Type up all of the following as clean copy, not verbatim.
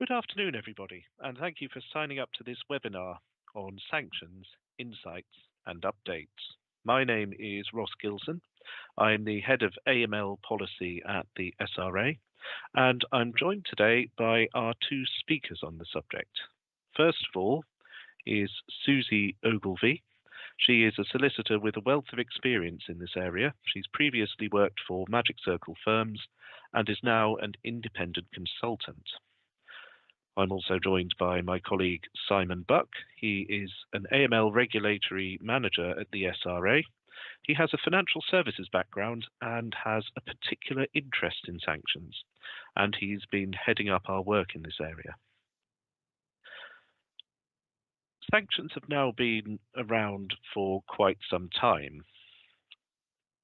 Good afternoon, everybody, and thank you for signing up to this webinar on sanctions, insights, and updates. My name is Ross Gilson. I'm the head of AML policy at the SRA, and I'm joined today by our two speakers on the subject. First of all is Susie Ogilvie. She is a solicitor with a wealth of experience in this area. She's previously worked for Magic Circle firms and is now an independent consultant. I'm also joined by my colleague Simon Buck. He is an AML regulatory manager at the SRA. He has a financial services background and has a particular interest in sanctions, and he's been heading up our work in this area. Sanctions have now been around for quite some time.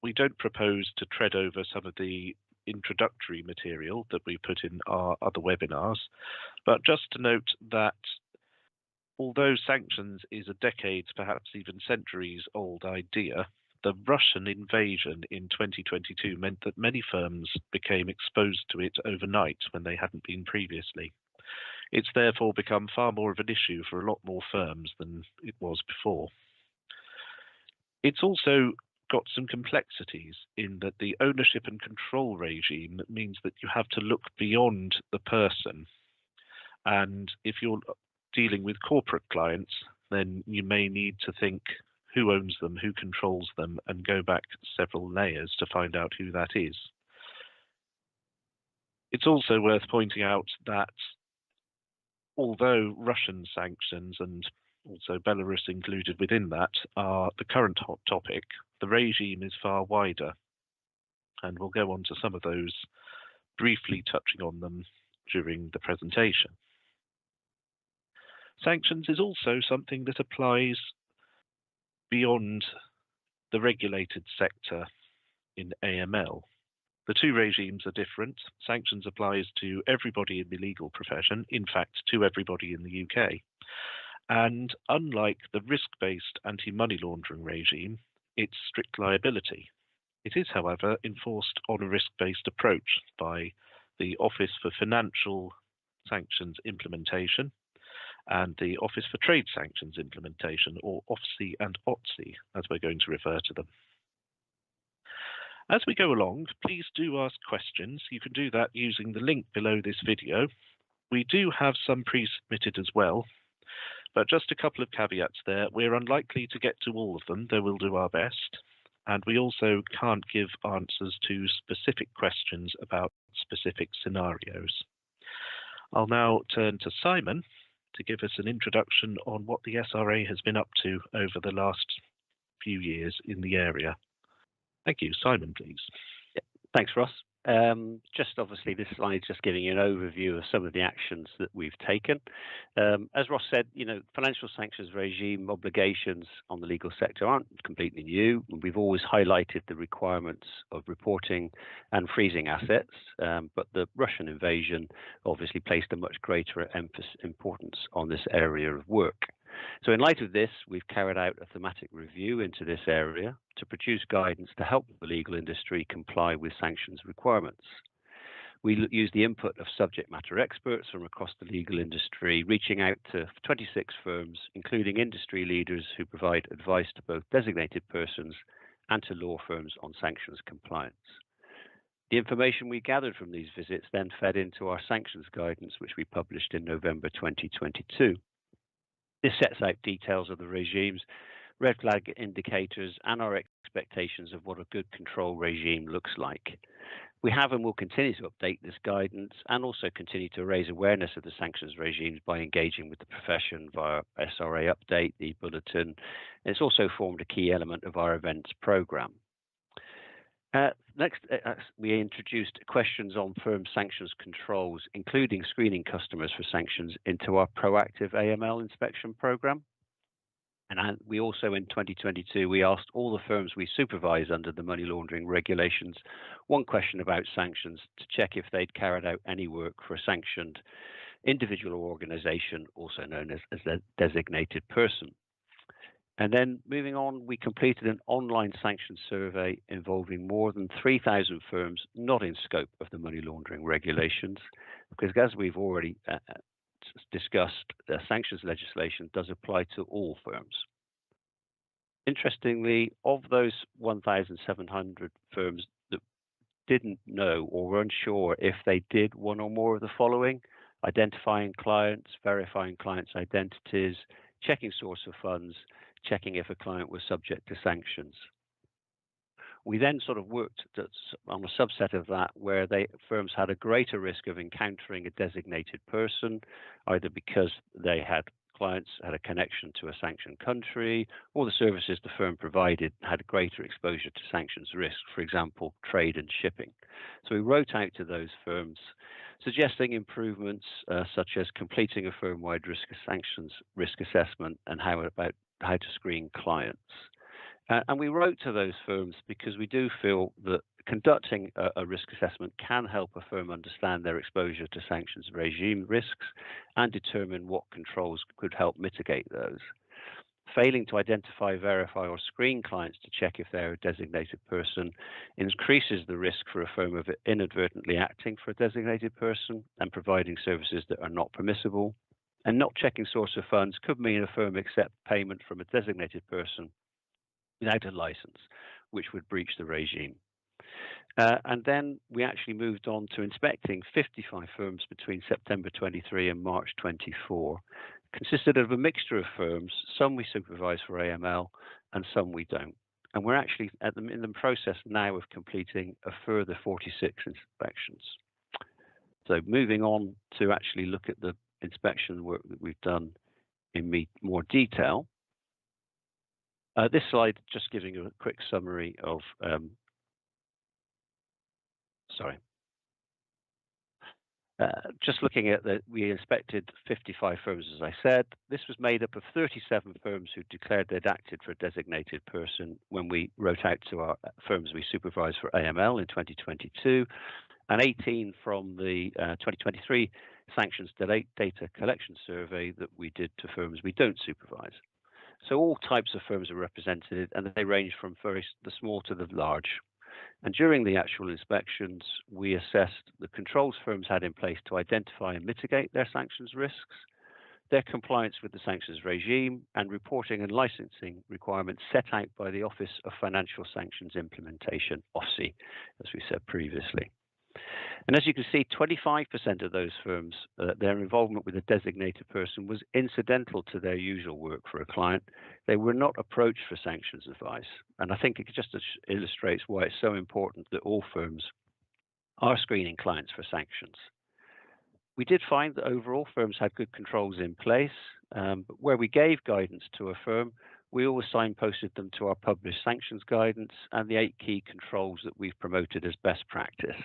We don't propose to tread over some of the introductory material that we put in our other webinars, but just to note that although sanctions is a decades, perhaps even centuries old idea, the Russian invasion in 2022 meant that many firms became exposed to it overnight when they hadn't been previously. It's therefore become far more of an issue for a lot more firms than it was before. It's also got some complexities in that the ownership and control regime means that you have to look beyond the person. And if you're dealing with corporate clients, then you may need to think who owns them, who controls them, and go back several layers to find out who that is. It's also worth pointing out that although Russian sanctions and also Belarus included within that are the current hot topic, the regime is far wider, and we'll go on to some of those, briefly touching on them during the presentation. Sanctions is also something that applies beyond the regulated sector in AML. The two regimes are different. Sanctions applies to everybody in the legal profession, in fact, to everybody in the UK. And unlike the risk-based anti-money laundering regime, it's strict liability. It is, however, enforced on a risk-based approach by the Office for Financial Sanctions Implementation and the Office for Trade Sanctions Implementation, or OFSI and OTSI, as we're going to refer to them. As we go along, please do ask questions. You can do that using the link below this video. We do have some pre-submitted as well, but just a couple of caveats there. We're unlikely to get to all of them, though we'll do our best. And we also can't give answers to specific questions about specific scenarios. I'll now turn to Simon to give us an introduction on what the SRA has been up to over the last few years in the area. Thank you. Simon, please. Thanks, Ross. Just obviously this slide is just giving you an overview of some of the actions that we've taken. As Ross said, financial sanctions regime obligations on the legal sector aren't completely new. We've always highlighted the requirements of reporting and freezing assets, but the Russian invasion obviously placed a much greater importance on this area of work. So in light of this, we've carried out a thematic review into this area to produce guidance to help the legal industry comply with sanctions requirements. We use the input of subject matter experts from across the legal industry, reaching out to 26 firms, including industry leaders who provide advice to both designated persons and to law firms on sanctions compliance. The information we gathered from these visits then fed into our sanctions guidance, which we published in November 2022. This sets out details of the regimes, red flag indicators, and our expectations of what a good control regime looks like. We have and will continue to update this guidance and also continue to raise awareness of the sanctions regimes by engaging with the profession via SRA Update, the bulletin. It's also formed a key element of our events program. Next, we introduced questions on firm sanctions controls, including screening customers for sanctions into our proactive AML inspection program. And we also, in 2022, we asked all the firms we supervise under the money laundering regulations one question about sanctions to check if they'd carried out any work for a sanctioned individual or organization, also known as a designated person. And then moving on, we completed an online sanctions survey involving more than 3,000 firms not in scope of the money laundering regulations. because as we've already discussed, the sanctions legislation does apply to all firms. Interestingly, of those 1,700 firms that didn't know or were unsure if they did one or more of the following: identifying clients, verifying clients' identities, checking source of funds, checking if a client was subject to sanctions. We then sort of worked on a subset of that where firms had a greater risk of encountering a designated person, either because they had clients had a connection to a sanctioned country, or the services the firm provided had greater exposure to sanctions risk, for example, trade and shipping. So we wrote out to those firms suggesting improvements such as completing a firm-wide sanctions risk assessment and how to screen clients. And we wrote to those firms because we do feel that conducting a risk assessment can help a firm understand their exposure to sanctions regime risks and determine what controls could help mitigate those. Failing to identify, verify, or screen clients to check if they're a designated person increases the risk for a firm of inadvertently acting for a designated person and providing services that are not permissible. And not checking source of funds could mean a firm accept payment from a designated person without a license, which would breach the regime. And then we actually moved on to inspecting 55 firms between September 23 and March 24. Consisted of a mixture of firms, some we supervise for AML and some we don't. And we're actually in the process now of completing a further 46 inspections. So moving on to actually look at the inspection work that we've done in more detail. This slide just giving you a quick summary of, just looking at we inspected 55 firms, as I said. This was made up of 37 firms who declared they'd acted for a designated person when we wrote out to our firms we supervised for AML in 2022, and 18 from the 2023 sanctions data collection survey that we did to firms we don't supervise. So all types of firms are represented, and they range from the small to the large. And during the actual inspections, we assessed the controls firms had in place to identify and mitigate their sanctions risks, their compliance with the sanctions regime, and reporting and licensing requirements set out by the Office of Financial Sanctions Implementation, OFSI, as we said previously. And as you can see, 25% of those firms, their involvement with a designated person was incidental to their usual work for a client. They were not approached for sanctions advice. And I think it just illustrates why it's so important that all firms are screening clients for sanctions. We did find that overall firms had good controls in place, but where we gave guidance to a firm, we always signposted them to our published sanctions guidance and the 8 key controls that we've promoted as best practice.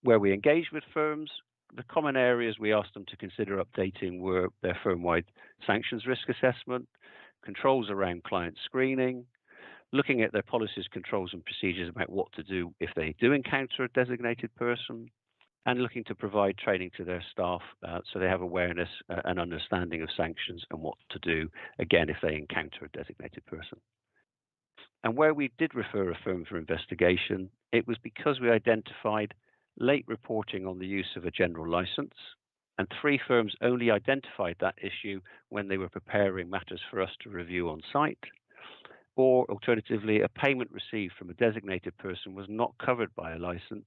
Where we engaged with firms, the common areas we asked them to consider updating were their firm-wide sanctions risk assessment, controls around client screening, looking at their policies, controls, and procedures about what to do if they do encounter a designated person, and looking to provide training to their staff so they have awareness and understanding of sanctions and what to do, again, if they encounter a designated person. And where we did refer a firm for investigation, it was because we identified late reporting on the use of a general license, and 3 firms only identified that issue when they were preparing matters for us to review on site, or alternatively, a payment received from a designated person was not covered by a license,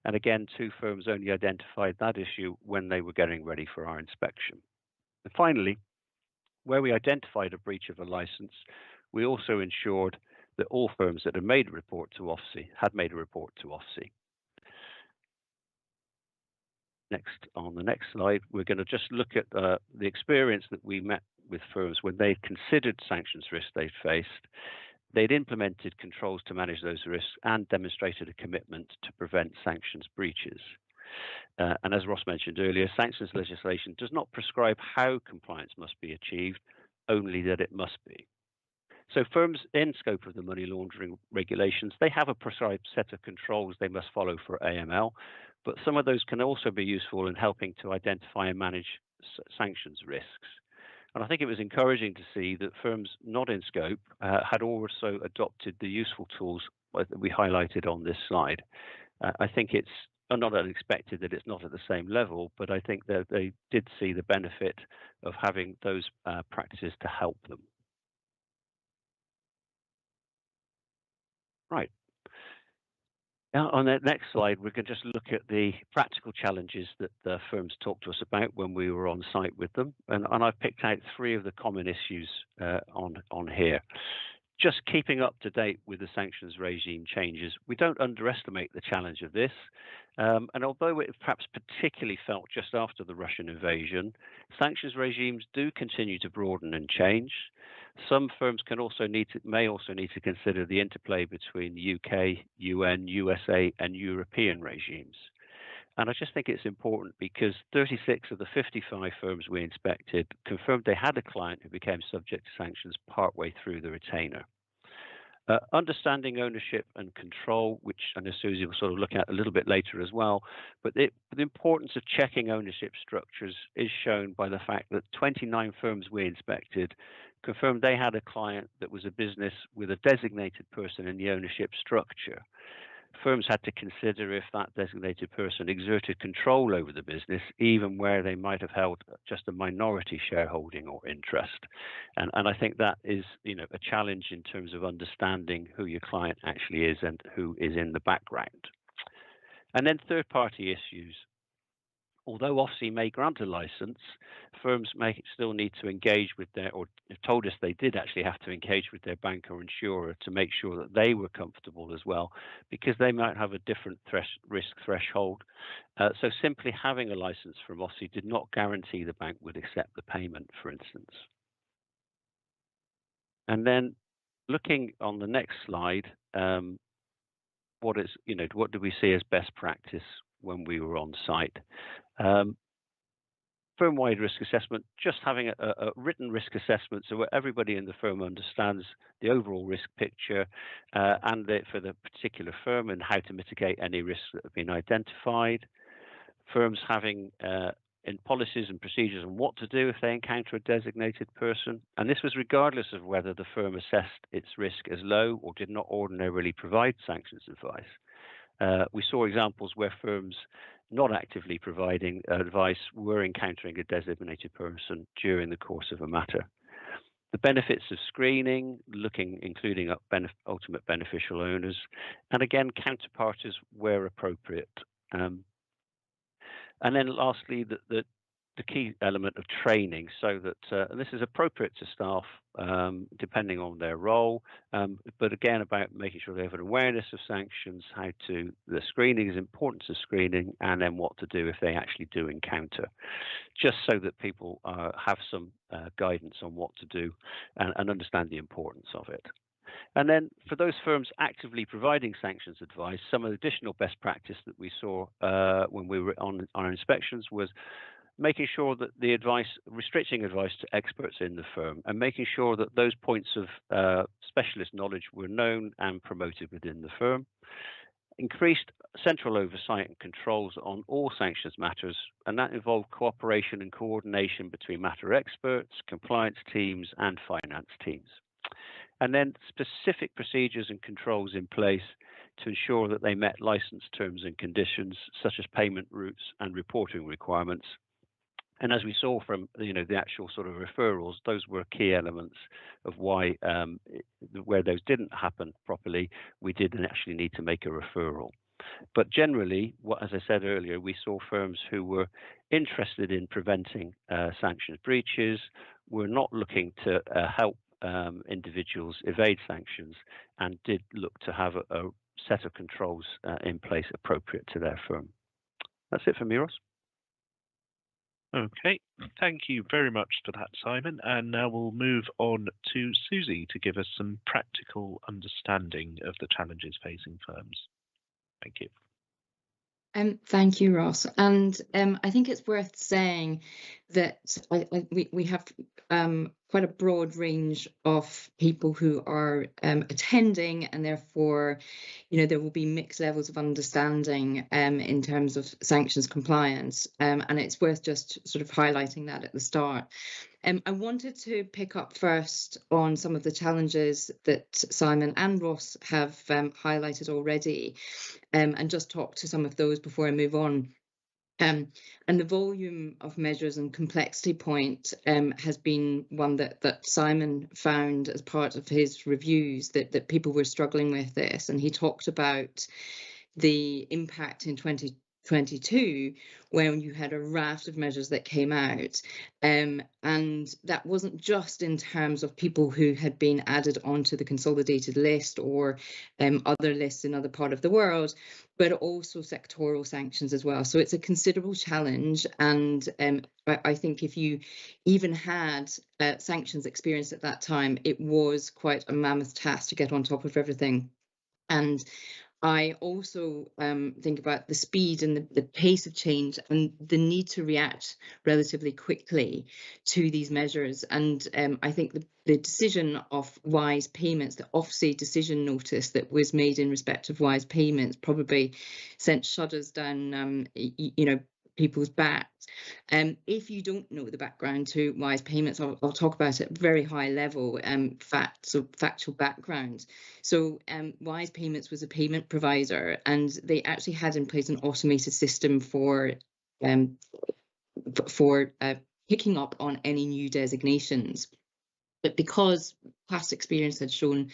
and again, 2 firms only identified that issue when they were getting ready for our inspection. And finally, where we identified a breach of a license, we also ensured that all firms that had made a report to OFSI had made a report to OFSI. Next, on the next slide, we're going to just look at the experience that we met with firms when they considered sanctions risks they faced. They'd implemented controls to manage those risks and demonstrated a commitment to prevent sanctions breaches. And as Ross mentioned earlier, sanctions legislation does not prescribe how compliance must be achieved, only that it must be. So firms in scope of the money laundering regulations, they have a prescribed set of controls they must follow for AML, but some of those can also be useful in helping to identify and manage sanctions risks. And I think it was encouraging to see that firms not in scope had also adopted the useful tools that we highlighted on this slide. I think it's not unexpected that it's not at the same level, but I think that they did see the benefit of having those practices to help them. Right. Now, on the next slide, we can just look at the practical challenges that the firms talked to us about when we were on site with them. And I've picked out 3 of the common issues on here. Just keeping up to date with the sanctions regime changes, we don't underestimate the challenge of this. And although it perhaps particularly felt just after the Russian invasion, sanctions regimes do continue to broaden and change. Some firms may also need to consider the interplay between the UK, UN, USA, and European regimes. And I just think it's important because 36 of the 55 firms we inspected confirmed they had a client who became subject to sanctions partway through the retainer. Understanding ownership and control, which I know Susie will sort of look at a little bit later as well, but the importance of checking ownership structures is shown by the fact that 29 firms we inspected confirmed they had a client that was a business with a designated person in the ownership structure. Firms had to consider if that designated person exerted control over the business, even where they might have held just a minority shareholding or interest. And I think that is, a challenge in terms of understanding who your client actually is and who is in the background. And then third-party issues. Although OFSI may grant a license, firms may still need to engage with or told us they did actually have to engage with their bank or insurer to make sure that they were comfortable as well, because they might have a different risk threshold. So simply having a license from OFSI did not guarantee the bank would accept the payment, for instance. And then looking on the next slide, what do we see as best practice when we were on site? Firm-wide risk assessment, just having a written risk assessment so where everybody in the firm understands the overall risk picture and for the particular firm and how to mitigate any risks that have been identified. Firms having in policies and procedures on what to do if they encounter a designated person. And this was regardless of whether the firm assessed its risk as low or did not ordinarily provide sanctions advice. We saw examples where firms not actively providing advice were encountering a designated person during the course of a matter. The benefits of screening, including up ultimate beneficial owners, and again, counterparties where appropriate. And then lastly, the key element of training, so that and this is appropriate to staff depending on their role, but again about making sure they have an awareness of sanctions, the screening is importance of screening, and then what to do if they actually do encounter, just so that people have some guidance on what to do and understand the importance of it. And then for those firms actively providing sanctions advice, some of the additional best practice that we saw when we were on our inspections was making sure that restricting advice to experts in the firm and making sure that those points of specialist knowledge were known and promoted within the firm. Increased central oversight and controls on all sanctions matters, and that involved cooperation and coordination between matter experts, compliance teams, and finance teams. And then specific procedures and controls in place to ensure that they met license terms and conditions, such as payment routes and reporting requirements. And as we saw from the actual sort of referrals, those were key elements of why where those didn't happen properly, we didn't actually need to make a referral. But generally, as I said earlier, we saw firms who were interested in preventing sanctions breaches, were not looking to help individuals evade sanctions, and did look to have a set of controls in place appropriate to their firm. That's it for me, Ross. Okay, thank you very much for that, Simon. And now we'll move on to Susie to give us some practical understanding of the challenges facing firms. Thank you. Thank you, Ross. And I think it's worth saying that we have quite a broad range of people who are attending, and therefore, there will be mixed levels of understanding in terms of sanctions compliance. And it's worth just sort of highlighting that at the start. I wanted to pick up first on some of the challenges that Simon and Ross have highlighted already, and just talk to some of those before I move on. And the volume of measures and complexity point has been one that Simon found as part of his reviews, that people were struggling with this. And he talked about the impact in 2022 when you had a raft of measures that came out, and that wasn't just in terms of people who had been added onto the consolidated list or other lists in other part of the world, but also sectoral sanctions as well. So it's a considerable challenge, and I think if you even had sanctions experience at that time, it was quite a mammoth task to get on top of everything. And I also think about the speed and the pace of change and the need to react relatively quickly to these measures. And I think the decision of wise payments, the OFSI decision notice that was made in respect of wise payments, probably sent shudders down, people's backs. If you don't know the background to wise payments, I'll talk about it at very high level, factual background. So wise payments was a payment provider, and they actually had in place an automated system for picking up on any new designations. But because past experience had shown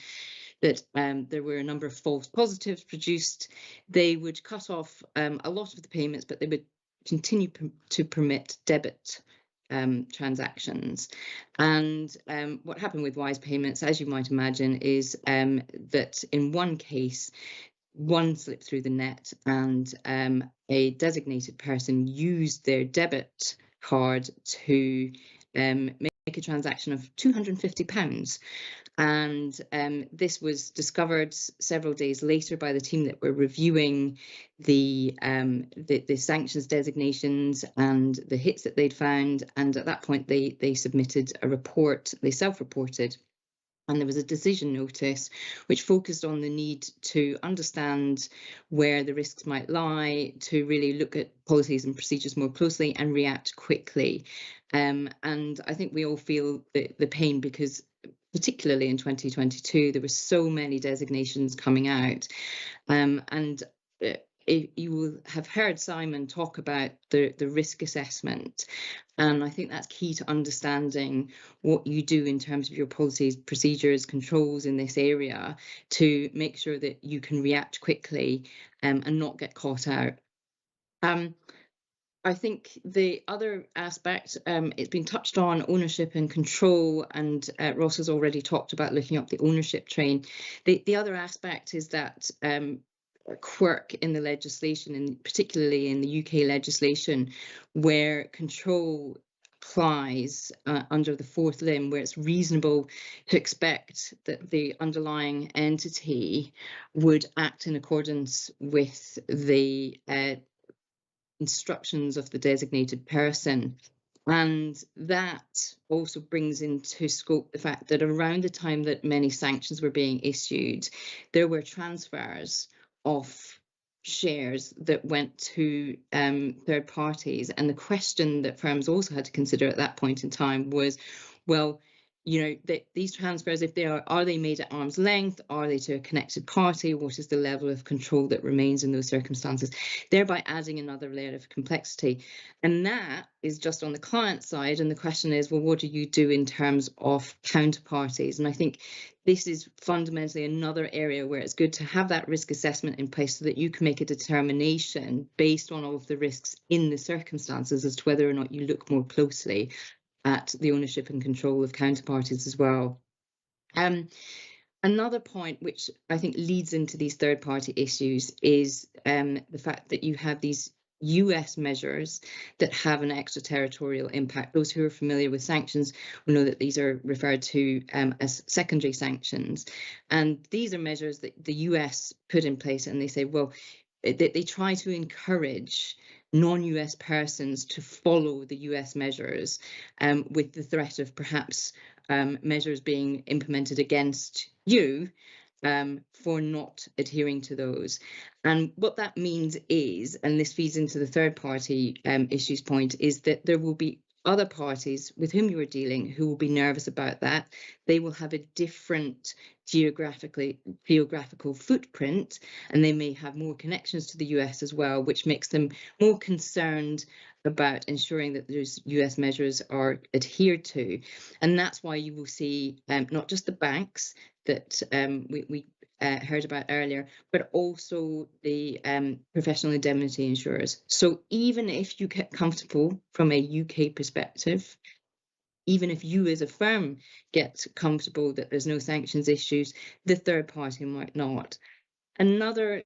that there were a number of false positives produced, they would cut off a lot of the payments, but they would continue to permit debit transactions. And what happened with wise payments, as you might imagine, is that in one case, one slipped through the net, and a designated person used their debit card to make a transaction of £250. And this was discovered several days later by the team that were reviewing the sanctions designations and the hits that they'd found. And at that point, they submitted a report. They self-reported. And there was a decision notice which focused on the need to understand where the risks might lie, to really look at policies and procedures more closely and react quickly. And I think we all feel the pain, because particularly in 2022, there were so many designations coming out. And you will have heard Simon talk about the risk assessment. And I think that's key to understanding what you do in terms of your policies, procedures, controls in this area to make sure that you can react quickly and not get caught out. I think the other aspect, it's been touched on, ownership and control, and Ross has already talked about looking up the ownership train. The other aspect is that quirk in the legislation, and particularly in the UK legislation, where control applies under the fourth limb, where it's reasonable to expect that the underlying entity would act in accordance with the instructions of the designated person. And that also brings into scope the fact that around the time that many sanctions were being issued, there were transfers of shares that went to third parties. And the question that firms also had to consider at that point in time was, well, these transfers, if they are they made at arm's length? Are they to a connected party? What is the level of control that remains in those circumstances? Thereby adding another layer of complexity. And that is just on the client side. And the question is, well, what do you do in terms of counterparties? And I think this is fundamentally another area where it's good to have that risk assessment in place so that you can make a determination based on all of the risks in the circumstances as to whether or not you look more closely at the ownership and control of counterparties as well. Another point which I think leads into these third-party issues is the fact that you have these US measures that have an extraterritorial impact. Those who are familiar with sanctions will know that these are referred to as secondary sanctions. And these are measures that the US put in place, and they say, well, they try to encourage non-US persons to follow the US measures with the threat of perhaps measures being implemented against you for not adhering to those. And what that means is, and this feeds into the third party issues point, is that there will be other parties with whom you are dealing who will be nervous about that. They will have a different geographical footprint, and they may have more connections to the US as well, which makes them more concerned about ensuring that those US measures are adhered to. And that's why you will see not just the banks that we heard about earlier, but also the professional indemnity insurers. So even if you get comfortable from a UK perspective, even if you as a firm get comfortable that there's no sanctions issues, the third party might not. Another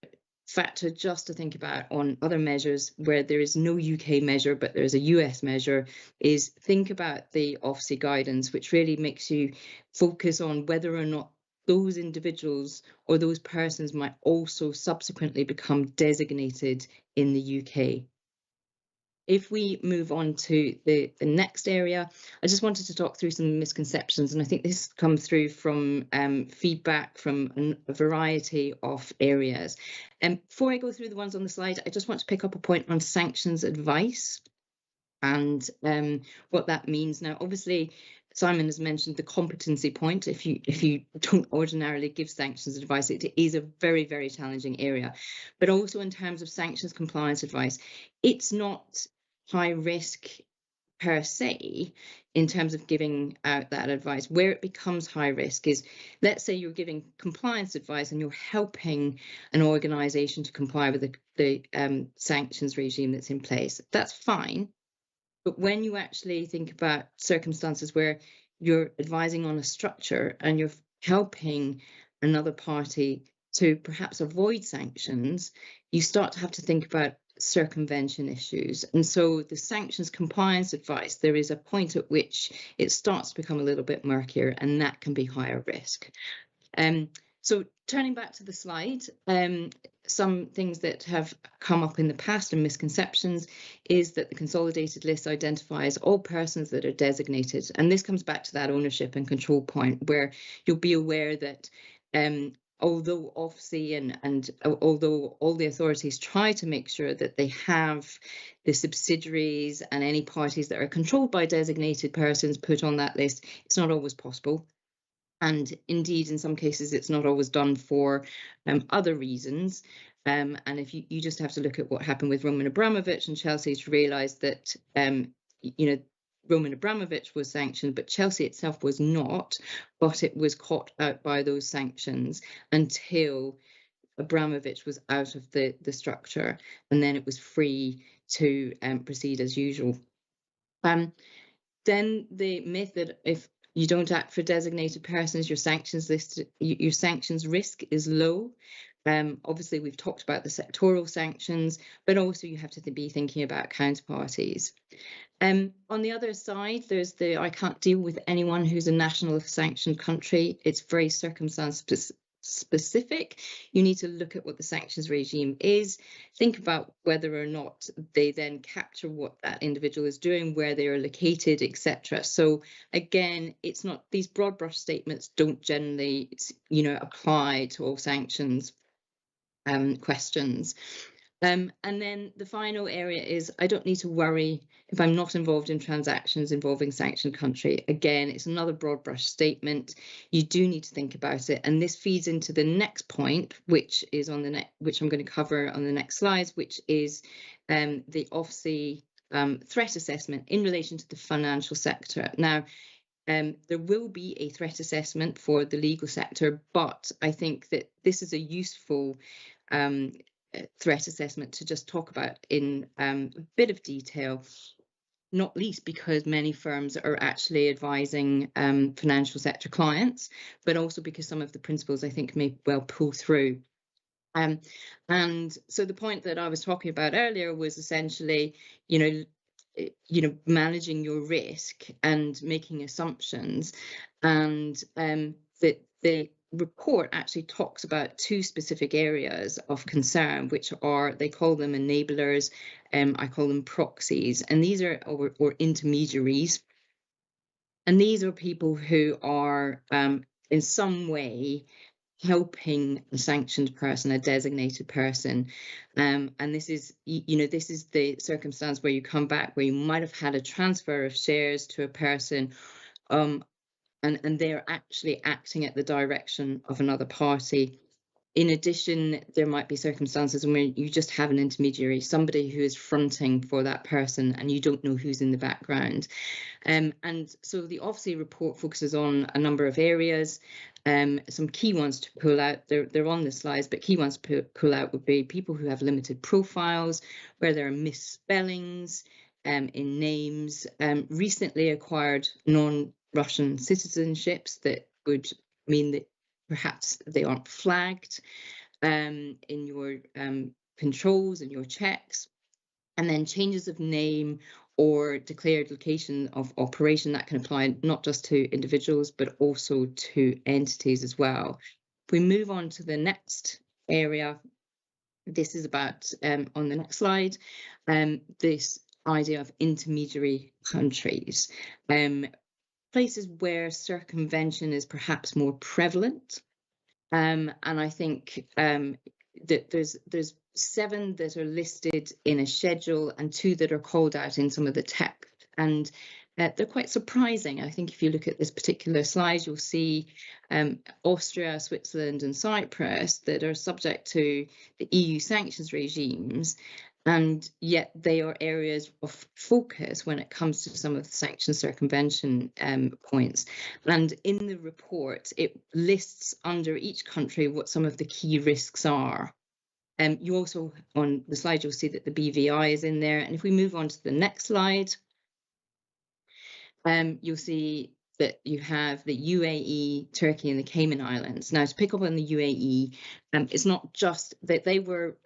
factor just to think about on other measures where there is no UK measure but there's a US measure is think about the OFSI guidance, which really makes you focus on whether or not those individuals or those persons might also subsequently become designated in the UK. If we move on to the next area, I just wanted to talk through some misconceptions, and I think this comes through from feedback from a variety of areas. Before I go through the ones on the slide, I just want to pick up a point on sanctions advice and what that means. Now, obviously, Simon has mentioned the competency point. If you don't ordinarily give sanctions advice, it is a very, very challenging area. But also in terms of sanctions compliance advice, it's not high risk per se in terms of giving out that advice. Where it becomes high risk is, let's say you're giving compliance advice and you're helping an organisation to comply with the sanctions regime that's in place. That's fine. But when you actually think about circumstances where you're advising on a structure and you're helping another party to perhaps avoid sanctions, you start to have to think about circumvention issues. And so the sanctions compliance advice, there is a point at which it starts to become a little bit murkier, and that can be higher risk. So turning back to the slide, some things that have come up in the past and misconceptions is that the consolidated list identifies all persons that are designated. And this comes back to that ownership and control point where you'll be aware that although OFSI and although all the authorities try to make sure that they have the subsidiaries and any parties that are controlled by designated persons put on that list, it's not always possible. And indeed, in some cases, it's not always done for other reasons. And if you just have to look at what happened with Roman Abramovich and Chelsea to realise that, Roman Abramovich was sanctioned, but Chelsea itself was not, but it was caught out by those sanctions until Abramovich was out of the structure, and then it was free to proceed as usual. Then the myth that if you don't act for designated persons, your sanctions risk is low. Obviously, we've talked about the sectoral sanctions, but also you have to be thinking about counterparties. On the other side, there's the I can't deal with anyone who's a national of a sanctioned country. It's very circumstance specific. You need to look at what the sanctions regime is, think about whether or not they then capture what that individual is doing, where they are located, etc. So again, it's not, these broad brush statements don't generally, apply to all sanctions questions. And then the final area is I don't need to worry if I'm not involved in transactions involving sanctioned country. Again, it's another broad brush statement. You do need to think about it. And this feeds into the next point, which is on which I'm going to cover on the next slides, which is the OFSI threat assessment in relation to the financial sector. Now, there will be a threat assessment for the legal sector, but I think that this is a useful threat assessment to just talk about in a bit of detail, not least because many firms are actually advising financial sector clients, but also because some of the principles I think may well pull through. And so the point that I was talking about earlier was essentially, managing your risk and making assumptions, and that the report actually talks about two specific areas of concern, which are, they call them enablers, I call them proxies, and these are or intermediaries, and these are people who are in some way helping a sanctioned person, a designated person. And this is, this is the circumstance where you come back, where you might have had a transfer of shares to a person, and they're actually acting at the direction of another party. In addition, there might be circumstances where you just have an intermediary, somebody who is fronting for that person, and you don't know who's in the background. And so the OFSI report focuses on a number of areas. Some key ones to pull out, they're on the slides, but key ones to pull out would be people who have limited profiles, where there are misspellings in names, recently acquired non-Russian citizenships that would mean that perhaps they aren't flagged in your controls and your checks, and then changes of name or declared location of operation. That can apply not just to individuals, but also to entities as well. If we move on to the next area, this is about, on the next slide, this idea of intermediary countries. Places where circumvention is perhaps more prevalent. And I think that there's 7 that are listed in a schedule and 2 that are called out in some of the text. And they're quite surprising. I think if you look at this particular slide, you'll see Austria, Switzerland and Cyprus that are subject to the EU sanctions regimes, and yet they are areas of focus when it comes to some of the sanction circumvention points. And in the report, it lists under each country what some of the key risks are. You also, on the slide, you'll see that the BVI is in there. And if we move on to the next slide, you'll see that you have the UAE, Turkey and the Cayman Islands. Now, to pick up on the UAE, it's not just that they were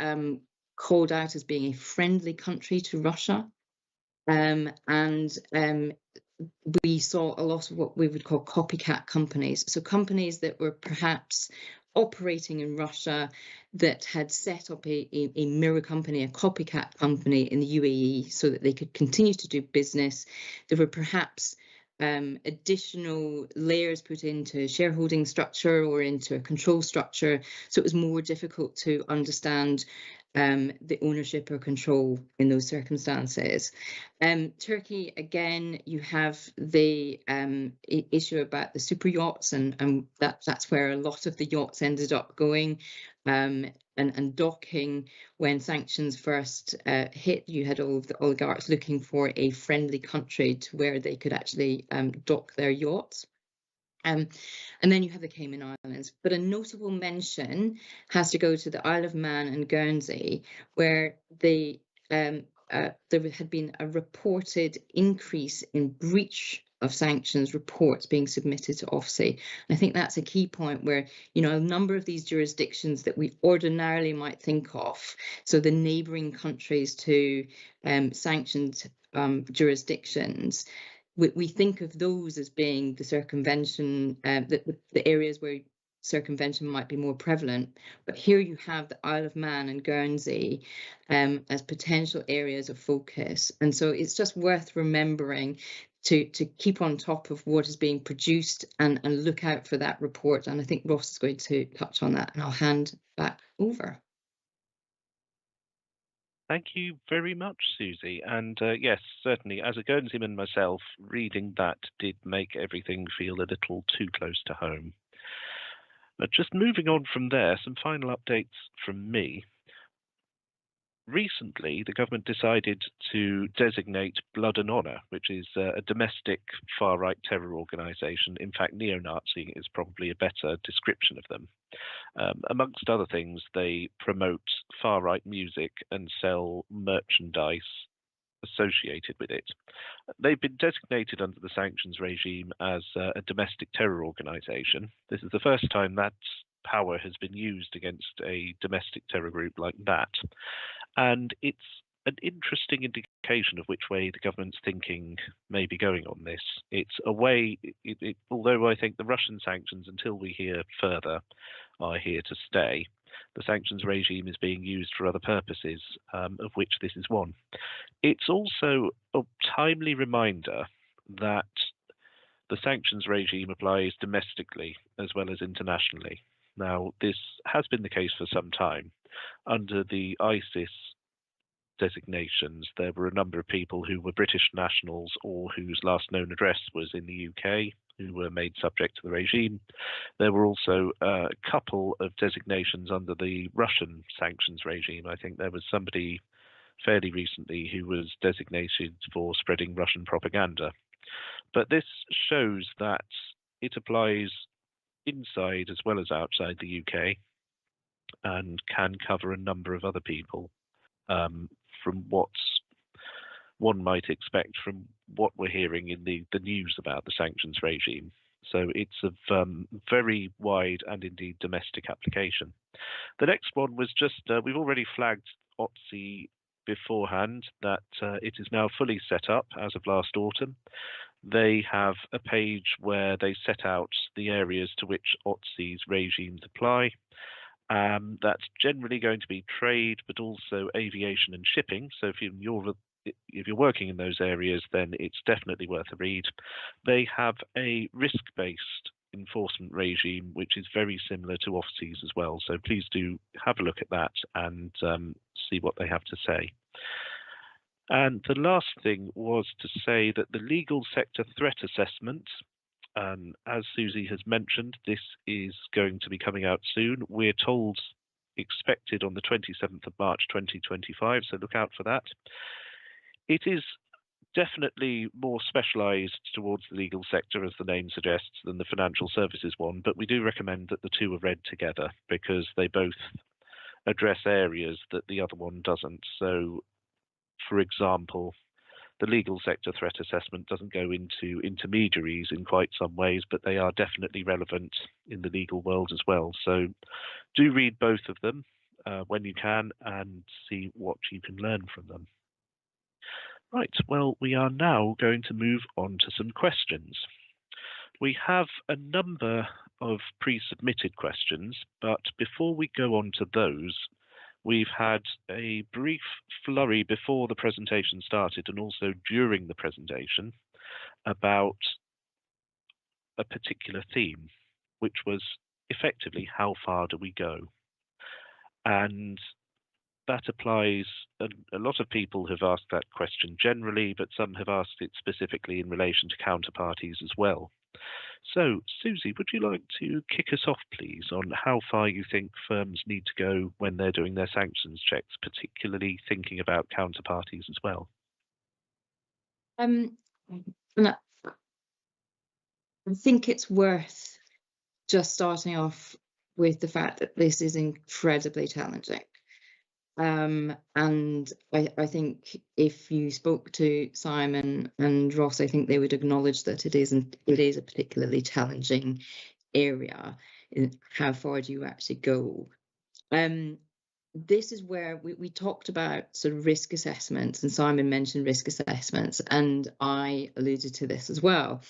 called out as being a friendly country to Russia. And we saw a lot of what we would call copycat companies. So companies that were perhaps operating in Russia that had set up a mirror company, a copycat company in the UAE so that they could continue to do business. There were perhaps additional layers put into shareholding structure or into a control structure. So it was more difficult to understand the ownership or control in those circumstances. Turkey, again, you have the issue about the super yachts, and that's where a lot of the yachts ended up going and docking. When sanctions first hit, you had all of the oligarchs looking for a friendly country to where they could actually dock their yachts. And then you have the Cayman Islands. But a notable mention has to go to the Isle of Man and Guernsey, where there had been a reported increase in breach of sanctions reports being submitted to OFSI. I think that's a key point where, a number of these jurisdictions that we ordinarily might think of, so the neighbouring countries to sanctioned jurisdictions, we think of those as being the circumvention, the areas where circumvention might be more prevalent. But here you have the Isle of Man and Guernsey as potential areas of focus. And so it's just worth remembering to keep on top of what is being produced and look out for that report. And I think Ross is going to touch on that, and I'll hand back over. Thank you very much, Susie. And yes, certainly, as a Guernseyman myself, reading that did make everything feel a little too close to home. But just moving on from there, some final updates from me. Recently, the government decided to designate Blood and Honor, which is a domestic far-right terror organisation. In fact, neo-Nazi is probably a better description of them. Amongst other things, they promote far-right music and sell merchandise associated with it. They've been designated under the sanctions regime as a domestic terror organisation. This is the first time that power has been used against a domestic terror group like that. And it's an interesting indication of which way the government's thinking may be going on this. It's a way, although I think the Russian sanctions, until we hear further, are here to stay. The sanctions regime is being used for other purposes, of which this is one. It's also a timely reminder that the sanctions regime applies domestically as well as internationally. Now, this has been the case for some time. Under the ISIS designations, there were a number of people who were British nationals or whose last known address was in the UK who were made subject to the regime. There were also a couple of designations under the Russian sanctions regime. I think there was somebody fairly recently who was designated for spreading Russian propaganda. But this shows that it applies inside as well as outside the UK and can cover a number of other people, from what one might expect from what we're hearing in the news about the sanctions regime. So it's of very wide and indeed domestic application. The next one was just, we've already flagged OTSI beforehand, that it is now fully set up as of last autumn. They have a page where they set out the areas to which OTSI's regimes apply. That's generally going to be trade, but also aviation and shipping. So if you're working in those areas, then it's definitely worth a read. They have a risk-based enforcement regime, which is very similar to OFCI's as well. So please do have a look at that and see what they have to say. And the last thing was to say that the legal sector threat assessment, as Susie has mentioned, this is going to be coming out soon. We're told expected on the 27th of March 2025, so look out for that. It is definitely more specialised towards the legal sector, as the name suggests, than the financial services one, but we do recommend that the two are read together because they both address areas that the other one doesn't. So, for example, the legal sector threat assessment doesn't go into intermediaries in quite some ways, but they are definitely relevant in the legal world as well. So do read both of them when you can and see what you can learn from them. Right, well, we are now going to move on to some questions. We have a number of pre-submitted questions, but before we go on to those, we've had a brief flurry before the presentation started and also during the presentation about a particular theme, which was effectively how far do we go? And that applies, a lot of people have asked that question generally, but some have asked it specifically in relation to counterparties as well. So, Susie, would you like to kick us off, please, on how far you think firms need to go when they're doing their sanctions checks, particularly thinking about counterparties as well? I think it's worth just starting off with the fact that this is incredibly challenging. And I think if you spoke to Simon and Ross, I think they would acknowledge that it is a particularly challenging area. How far do you actually go? This is where we talked about sort of risk assessments, and Simon mentioned risk assessments, and I alluded to this as well.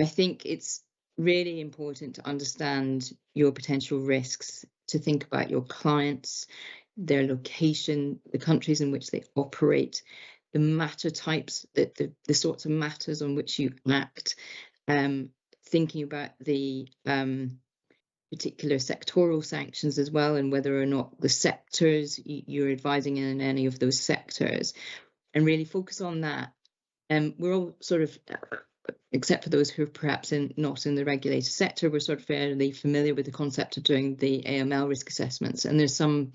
I think it's really important to understand your potential risks, to think about your clients, their location, the countries in which they operate, the matter types, the sorts of matters on which you act, thinking about the particular sectoral sanctions as well, and whether or not the sectors you're advising in any of those sectors, and really focus on that. We're all sort of, except for those who are perhaps not in the regulated sector, we're sort of fairly familiar with the concept of doing the AML risk assessments, and there's some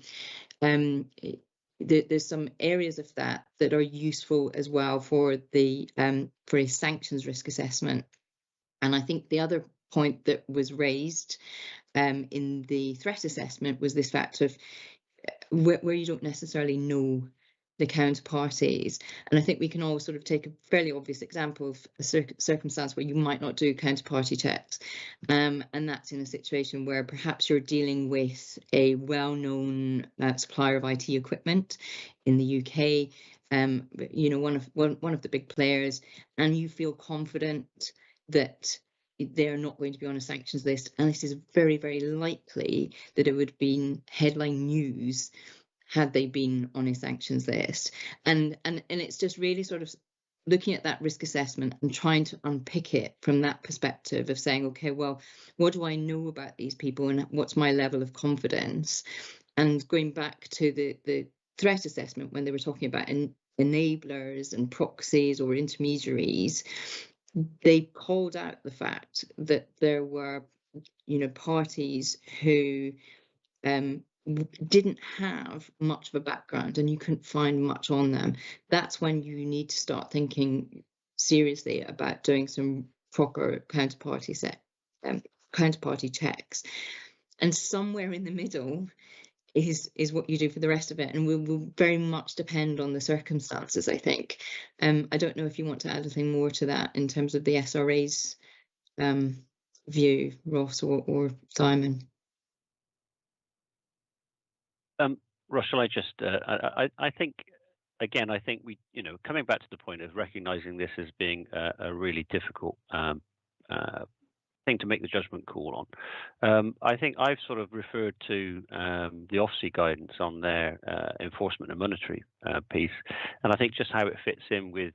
areas of that are useful as well for a sanctions risk assessment. And I think the other point that was raised in the threat assessment was this fact of where you don't necessarily know the counterparties. And I think we can all sort of take a fairly obvious example of a circumstance where you might not do counterparty checks. And that's in a situation where perhaps you're dealing with a well-known supplier of IT equipment in the UK, one of the big players, and you feel confident that they're not going to be on a sanctions list. And it is very, very likely that it would have been headline news had they been on a sanctions list. And it's just really sort of looking at that risk assessment and trying to unpick it from that perspective of saying, okay, well, what do I know about these people and what's my level of confidence? And going back to the threat assessment, when they were talking about enablers and proxies or intermediaries, they called out the fact that there were, parties who didn't have much of a background and you couldn't find much on them. That's when you need to start thinking seriously about doing some proper counterparty checks. And somewhere in the middle is what you do for the rest of it, and will very much depend on the circumstances, I think. I don't know if you want to add anything more to that in terms of the SRA's view, Ross or Simon. Ross, shall I just? I think again, I think we, coming back to the point of recognizing this as being a really difficult thing to make the judgment call on. I think I've sort of referred to the OFSI guidance on their enforcement and monetary piece, and I think just how it fits in with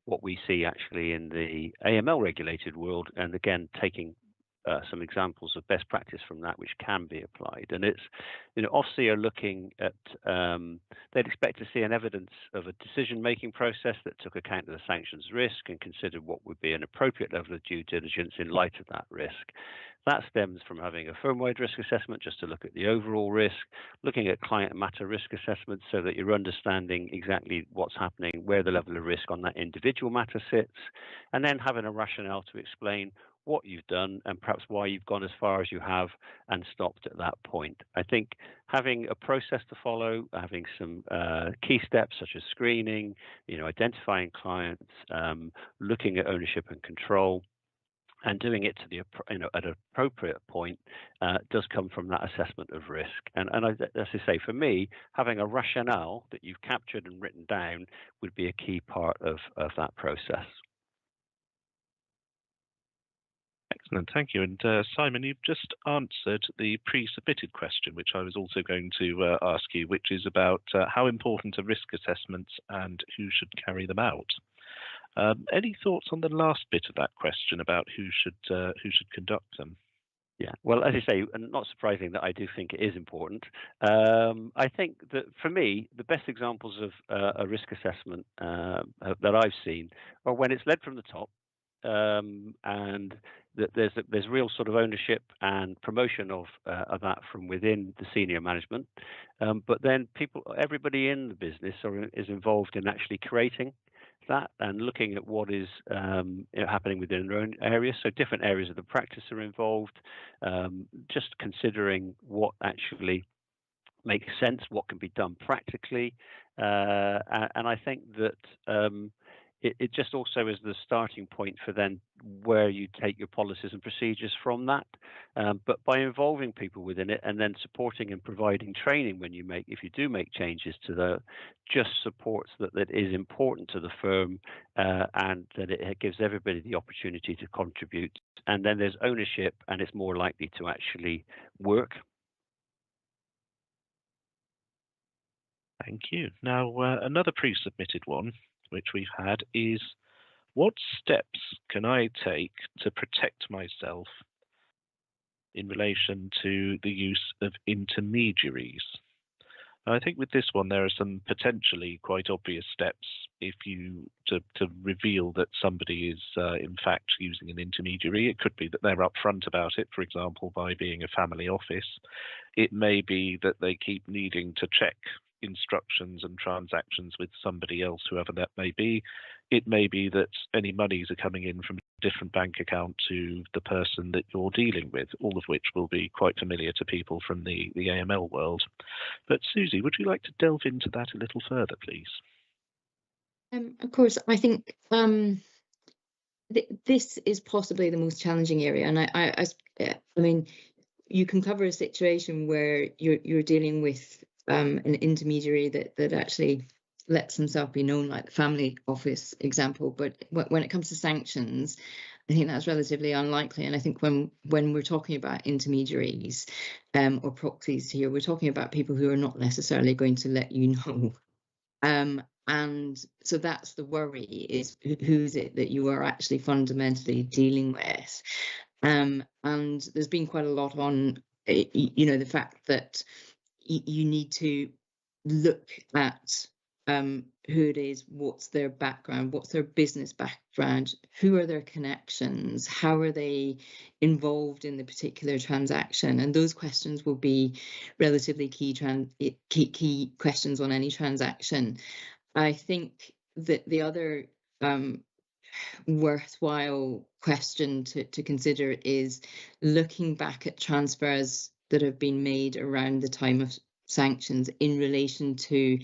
what we see actually in the AML regulated world, and again taking some examples of best practice from that which can be applied. And it's, OFSI are looking at, they'd expect to see an evidence of a decision-making process that took account of the sanctions risk and considered what would be an appropriate level of due diligence in light of that risk. That stems from having a firm-wide risk assessment just to look at the overall risk, looking at client matter risk assessments so that you're understanding exactly what's happening, where the level of risk on that individual matter sits, and then having a rationale to explain what you've done and perhaps why you've gone as far as you have and stopped at that point. I think having a process to follow, having some key steps such as screening, identifying clients, looking at ownership and control, and doing it to the at an appropriate point does come from that assessment of risk. And as I say, for me, having a rationale that you've captured and written down would be a key part of that process. Excellent, thank you. And Simon, you've just answered the pre-submitted question, which I was also going to ask you, which is about how important are risk assessments and who should carry them out. Any thoughts on the last bit of that question about who should conduct them? Yeah, well, as you say, and not surprising that I do think it is important. I think that for me, the best examples of a risk assessment that I've seen are when it's led from the top, and that there's real sort of ownership and promotion of that from within the senior management, but then everybody in the business is involved in actually creating that and looking at what is happening within their own area. So different areas of the practice are involved, just considering what actually makes sense, what can be done practically, and I think that it just also is the starting point for then where you take your policies and procedures from that. But by involving people within it and then supporting and providing training if you do make changes to just supports that is important to the firm, and that it gives everybody the opportunity to contribute. And then there's ownership and it's more likely to actually work. Thank you. Now, another pre-submitted one, which we've had, is what steps can I take to protect myself in relation to the use of intermediaries? I think with this one, there are some potentially quite obvious steps if you to reveal that somebody is in fact using an intermediary. It could be that they're upfront about it, for example, by being a family office. It may be that they keep needing to check instructions and transactions with somebody else, whoever that may be. It may be that any monies are coming in from a different bank account to the person that you're dealing with, all of which will be quite familiar to people from the AML world. But Susie, would you like to delve into that a little further, please? Of course, I think this is possibly the most challenging area, and I mean, you can cover a situation where you're dealing with an intermediary that actually lets himself be known, like the family office example. But when it comes to sanctions, I think that's relatively unlikely. And I think when we're talking about intermediaries or proxies here, we're talking about people who are not necessarily going to let you know. And so that's the worry, is who's it that you are actually fundamentally dealing with? And there's been quite a lot on, the fact that you need to look at who it is, what's their background, what's their business background, who are their connections, how are they involved in the particular transaction, and those questions will be relatively key questions on any transaction. I think that the other worthwhile question to consider is looking back at transfers that have been made around the time of sanctions in relation to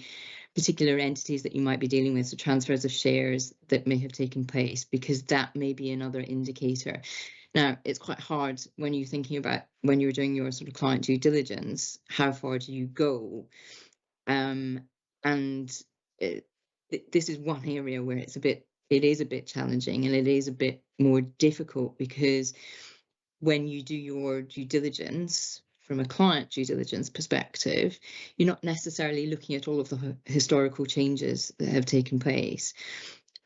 particular entities that you might be dealing with, so transfers of shares that may have taken place, because that may be another indicator. Now, it's quite hard when you're thinking about, when you're doing your sort of client due diligence, how far do you go? This is one area where it is a bit challenging, and it is a bit more difficult, because when you do your due diligence from a client due diligence perspective, you're not necessarily looking at all of the historical changes that have taken place.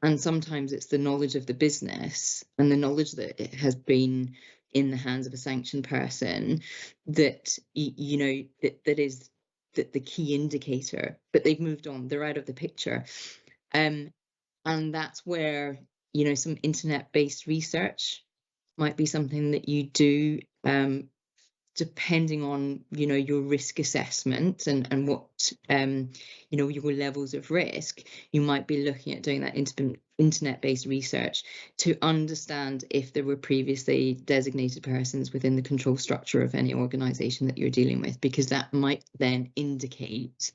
And sometimes it's the knowledge of the business and the knowledge that it has been in the hands of a sanctioned person that, that is the key indicator. But they've moved on, they're out of the picture. And that's where, some internet-based research might be something that you do, depending on, your risk assessment and what, your levels of risk. You might be looking at doing that internet-based research to understand if there were previously designated persons within the control structure of any organization that you're dealing with, because that might then indicate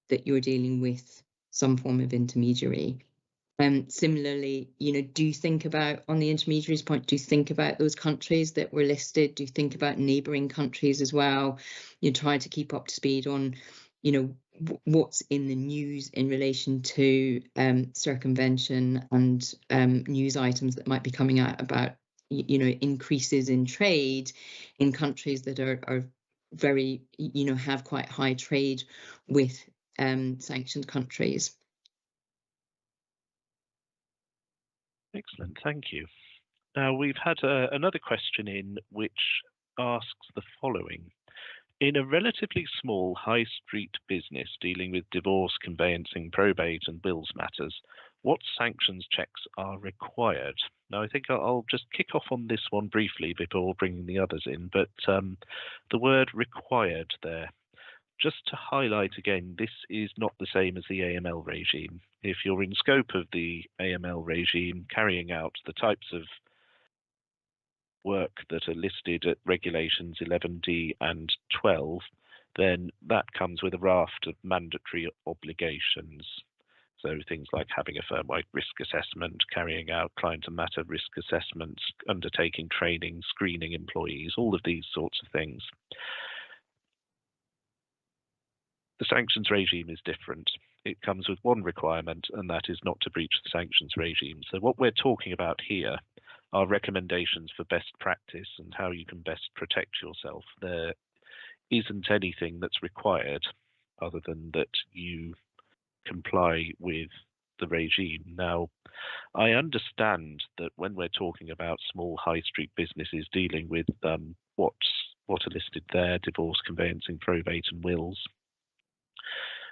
that you're dealing with some form of intermediary. Similarly, do you think about, on the intermediaries point, do you think about those countries that were listed? Do you think about neighbouring countries as well? You try to keep up to speed on, what's in the news in relation to circumvention and news items that might be coming out about, increases in trade in countries that are very, have quite high trade with sanctioned countries. Excellent, thank you. Now, we've had another question in which asks the following. In a relatively small high street business dealing with divorce, conveyancing, probate and wills matters, what sanctions checks are required? Now, I think I'll just kick off on this one briefly before bringing the others in, but the word required there, just to highlight again, this is not the same as the AML regime. If you're in scope of the AML regime, carrying out the types of work that are listed at regulations 11D and 12, then that comes with a raft of mandatory obligations. So things like having a firm-wide risk assessment, carrying out client and matter risk assessments, undertaking training, screening employees, all of these sorts of things. The sanctions regime is different. It comes with one requirement, and that is not to breach the sanctions regime. So what we're talking about here are recommendations for best practice and how you can best protect yourself. There isn't anything that's required other than that you comply with the regime. Now, I understand that when we're talking about small high street businesses dealing with what are listed there, divorce, conveyancing, probate and wills,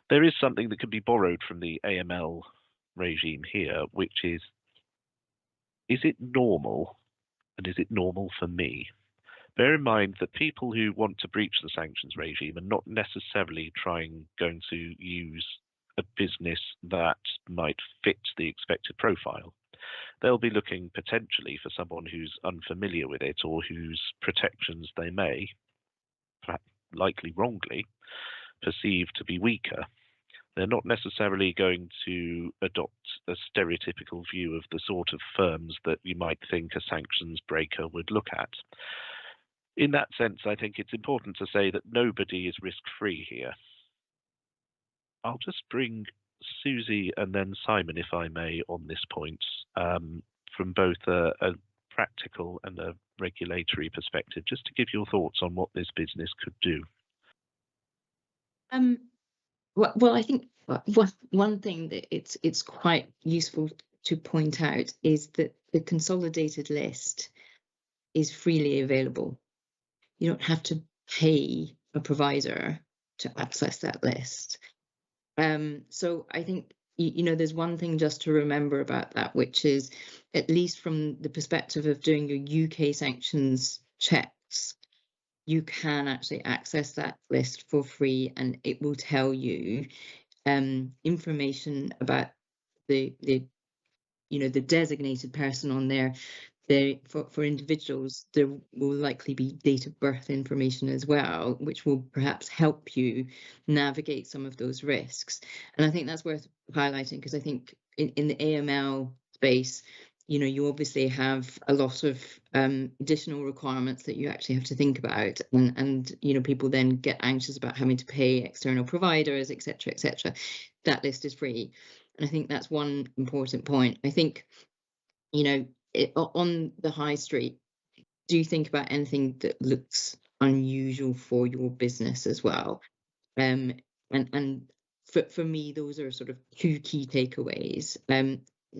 there is something that can be borrowed from the AML regime here, which is it normal, and is it normal for me? Bear in mind that people who want to breach the sanctions regime are not necessarily going to use a business that might fit the expected profile. They'll be looking potentially for someone who's unfamiliar with it or whose protections they may, perhaps likely wrongly, perceive to be weaker. They're not necessarily going to adopt a stereotypical view of the sort of firms that you might think a sanctions breaker would look at. In that sense, I think it's important to say that nobody is risk-free here. I'll just bring Susie and then Simon, if I may, on this point, from both a practical and a regulatory perspective, just to give your thoughts on what this business could do. Well, I think one thing that it's quite useful to point out is that the consolidated list is freely available. You don't have to pay a provider to access that list. So I think, there's one thing just to remember about that, which is, at least from the perspective of doing your UK sanctions checks, you can actually access that list for free, and it will tell you information about the designated person on there. For individuals, there will likely be date of birth information as well, which will perhaps help you navigate some of those risks. And I think that's worth highlighting, because I think in the AML space, you obviously have a lot of additional requirements that you actually have to think about, and people then get anxious about having to pay external providers, etc., etc. That list is free, and I think that's one important point. I think, on the high street, do you think about anything that looks unusual for your business as well? And for me, those are sort of two key takeaways.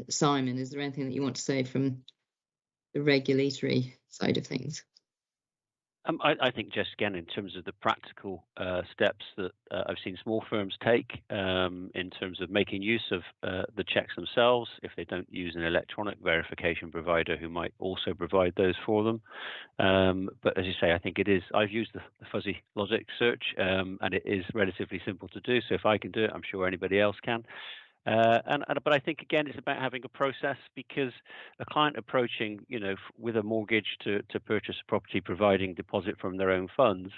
Simon, is there anything that you want to say from the regulatory side of things? I think just again, in terms of the practical steps that I've seen small firms take in terms of making use of the checks themselves, if they don't use an electronic verification provider who might also provide those for them. But as you say, I think I've used the fuzzy logic search, and it is relatively simple to do. So if I can do it, I'm sure anybody else can. But I think, again, it's about having a process, because a client approaching, with a mortgage to purchase a property, providing deposit from their own funds,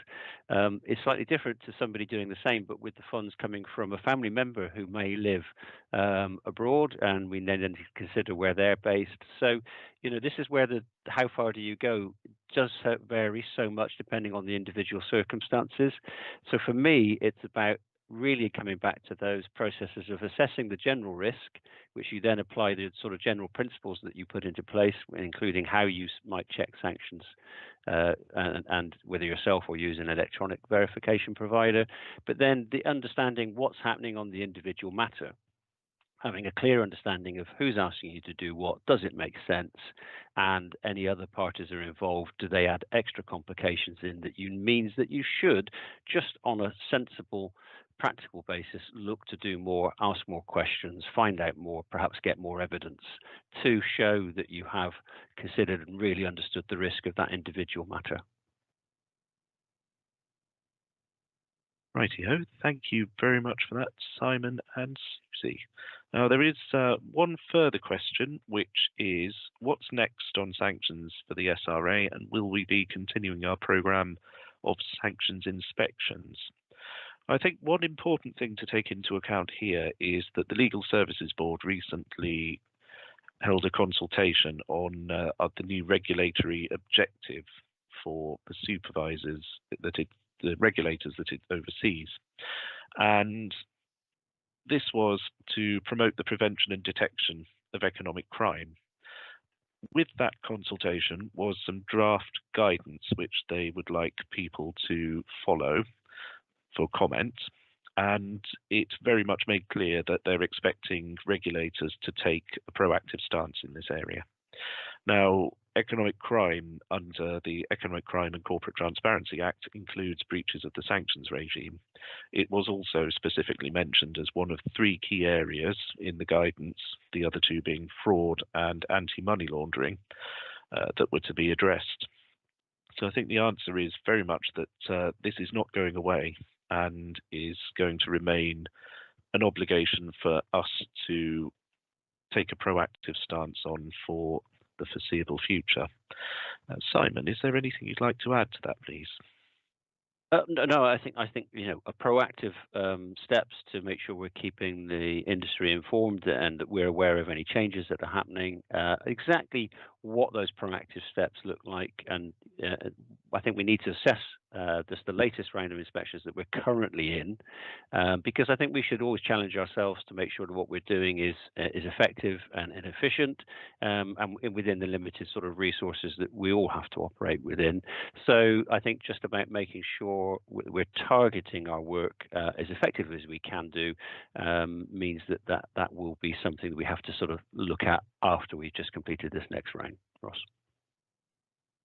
is slightly different to somebody doing the same, but with the funds coming from a family member who may live abroad, and we then need to consider where they're based. So, this is where how far do you go does vary so much depending on the individual circumstances. So for me, it's about really coming back to those processes of assessing the general risk, which you then apply the sort of general principles that you put into place, including how you might check sanctions, and whether yourself or use an electronic verification provider, but then the understanding what's happening on the individual matter. Having a clear understanding of who's asking you to do what, does it make sense, and any other parties are involved, do they add extra complications in that means that you should, just on a sensible, practical basis, look to do more, ask more questions, find out more, perhaps get more evidence to show that you have considered and really understood the risk of that individual matter. Rightio, thank you very much for that, Simon and Susie. Now, there is one further question, which is, what's next on sanctions for the SRA, and will we be continuing our programme of sanctions inspections? I think one important thing to take into account here is that the Legal Services Board recently held a consultation on the new regulatory objective for the supervisors the regulators that it oversees. And this was to promote the prevention and detection of economic crime. With that consultation was some draft guidance which they would like people to follow for comment, and it very much made clear that they're expecting regulators to take a proactive stance in this area. Now, economic crime under the Economic Crime and Corporate Transparency Act includes breaches of the sanctions regime. It was also specifically mentioned as one of 3 key areas in the guidance, the other 2 being fraud and anti-money laundering, that were to be addressed. So I think the answer is very much that this is not going away and is going to remain an obligation for us to take a proactive stance on for the foreseeable future. Simon, is there anything you'd like to add to that, please? No, I think a proactive steps to make sure we're keeping the industry informed and that we're aware of any changes that are happening. Exactly what those proactive steps look like, and I think we need to assess just the latest round of inspections that we're currently in, because I think we should always challenge ourselves to make sure that what we're doing is effective and efficient, and within the limited sort of resources that we all have to operate within. So I think just about making sure we're targeting our work as effectively as we can do means that will be something that we have to sort of look at after we've just completed this next round. Ross.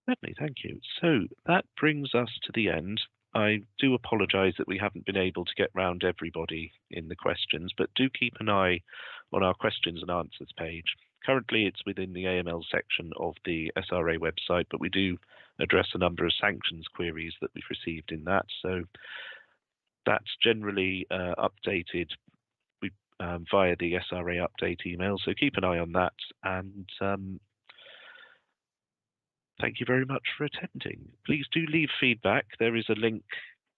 Certainly, thank you. So that brings us to the end. I do apologise that we haven't been able to get round everybody in the questions, but do keep an eye on our questions and answers page. Currently, it's within the AML section of the SRA website, but we do address a number of sanctions queries that we've received in that. So that's generally updated via the SRA update email. So keep an eye on that. And thank you very much for attending. Please do leave feedback. There is a link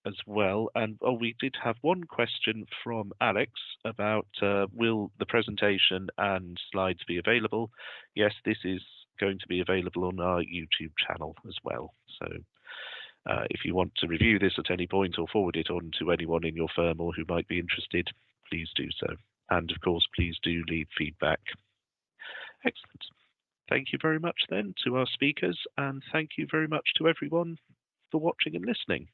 as well. And we did have one question from Alex about will the presentation and slides be available? Yes, this is going to be available on our YouTube channel as well. So if you want to review this at any point or forward it on to anyone in your firm or who might be interested, please do so. And of course, please do leave feedback. Excellent. Thank you very much then to our speakers, and thank you very much to everyone for watching and listening.